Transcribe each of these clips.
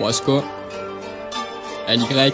Wasco, LY.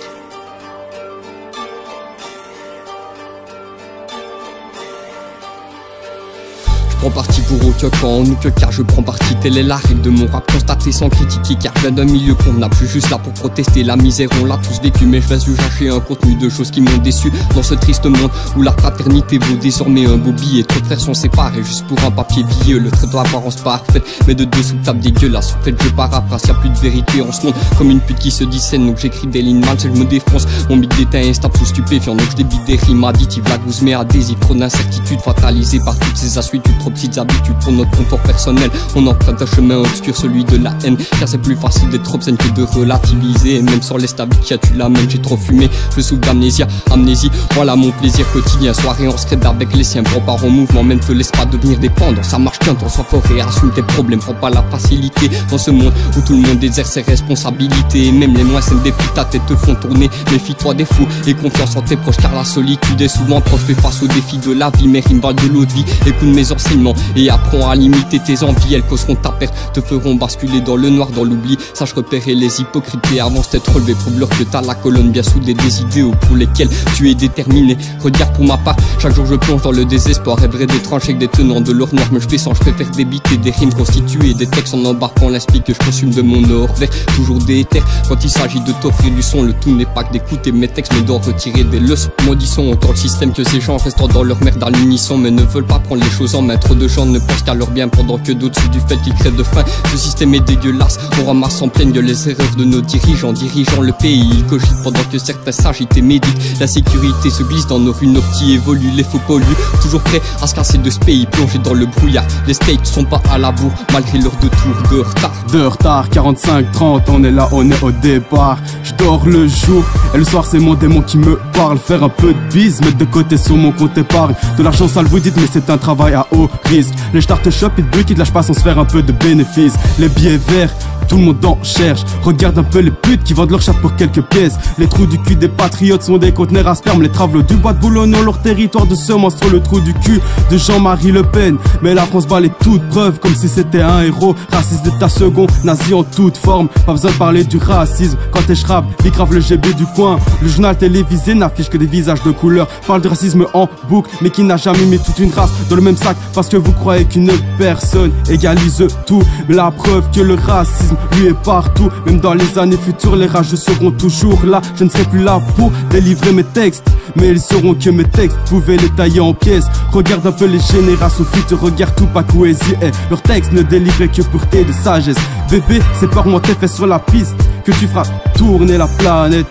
Je prends parti pour aucun camp, ou que car je prends parti, telle est la règle de mon rap, constaté sans critiquer, car je viens d'un milieu qu'on n'a plus juste là pour protester, la misère on l'a tous vécu, mais je vais chercher un contenu de choses qui m'ont déçu, dans ce triste monde où la fraternité vaut désormais un beau billet, trop de frères sont séparés juste pour un papier billet, le trait d'apparence parfaite, mais de dessous tape dégueulasse, en fait je paraphrase, y'a plus de vérité en ce monde, comme une pute qui se dit saine, donc j'écris des lignes mal, je me défonce, mon beat d'éteint est stable sous stupéfiant, donc je débite des rimes additives, la gousse met adhésive, trop d'incertitude fatalisée par toutes ces assuétudes, trop petites habitudes pour notre confort personnel. On emprunte un chemin obscur, celui de la haine, car c'est plus facile d'être obscène que de relativiser. Et même sans l'estabitia tu l'amènes, j'ai trop fumé, je souffre d'amnésie, voilà mon plaisir quotidien. Soirée en secret avec les siens, prends part en mouvement, même te laisse pas devenir dépendant. Ça marche qu'un temps, sois fort et assume tes problèmes, prends pas la facilité dans ce monde où tout le monde exerce ses responsabilités. Et même les moins saines des putes ta tête te font tourner, méfie-toi des fous et confiance en tes proches, car la solitude est souvent proche. Fais face aux défis de la vie, mes rimes valent de l'eau de vie, écoute mes enseignements et apprends à limiter tes envies, elles causeront ta perte, te feront basculer dans le noir, dans l'oubli. Sache repérer les hypocrites et avance t'être relevé, prouve-leur que t'as la colonne bien soudée, des idéaux pour lesquels tu es déterminé. Regarde pour ma part, chaque jour je plonge dans le désespoir, rêverais des tranches avec des tenants de l'or noir, mais je fais sans, je préfère débiter des rimes constituées, des textes en embarquant l'inspi que je consume de mon or vert, toujours déter. Quand il s'agit de t'offrir du son, le tout n'est pas que d'écouter mes textes, mais d'en retirer des leçons. Maudissons autant le système que ces gens restant dans leur merde à l'unisson, mais ne veulent pas prendre les choses en main. Trop de gens ne pensent qu'à leur bien pendant que d'autres du fait qu'ils crèvent de faim. Ce système est dégueulasse, on ramasse en pleine gueule les erreurs de nos dirigeants le pays. Ils cogitent pendant que certains s'agitent et méditent. La sécurité se glisse dans nos rues, nos petits évoluent, les faux polluent, toujours prêts à se casser de ce pays plongé dans le brouillard. Les States sont pas à la bourre malgré leur 2 tours de retard. De retard, 45-30, on est là, on est au départ. Je dors le jour et le soir c'est mon démon qui me parle. Faire un peu de bise, mettre de côté sur mon compte épargne. De l'argent sale vous dites mais c'est un travail à haut risque. Les start-up et de qui te lâchent pas sans se faire un peu de bénéfice. Les billets verts, tout le monde en cherche. Regarde un peu les putes qui vendent leur chatte pour quelques pièces. Les trous du cul des patriotes sont des conteneurs à sperme. Les travelots du bois de Boulogne ont leur territoire de semences sur le trou du cul de Jean-Marie Le Pen. Mais la France bat les toutes preuves comme si c'était un héros. Raciste d'état second, nazi en toute forme. Pas besoin de parler du racisme quand t'es schrabe, il grave le GB du coin. Le journal télévisé n'affiche que des visages de couleur. Parle de racisme en boucle, mais qui n'a jamais mis toute une race dans le même sac. Parce que vous croyez qu'une personne égalise tout. Mais la preuve que le racisme lui est partout. Même dans les années futures, les rageux seront toujours là. Je ne serai plus là pour délivrer mes textes, mais ils sauront que mes textes pouvaient les tailler en pièces. Regarde un peu les générations futures, regarde Tupac ou Eazy. Leurs textes ne délivraient que pureté de sagesse. Bébé, c'est par moi tes fesses sur la piste que tu feras tourner la planète.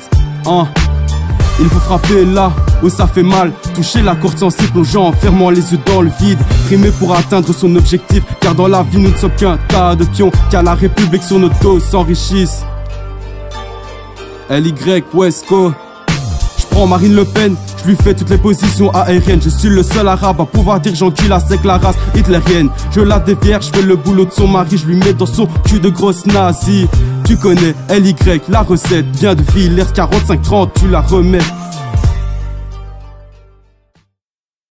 Il faut frapper là où ça fait mal, toucher la corde sensible, plongeant en fermant les yeux dans le vide. Rimer pour atteindre son objectif, car dans la vie nous ne sommes qu'un tas de pions, car la République sur nos dos s'enrichisse. LY Wesco. J'prends Marine Le Pen, je lui fais toutes les positions aériennes. Je suis le seul arabe à pouvoir dire j'encule la sec la race hitlérienne. Je la dévierge, je fais le boulot de son mari, je lui mets dans son cul de grosse nazie. Tu connais LY, la recette vient de Villers 45-30, tu la remets.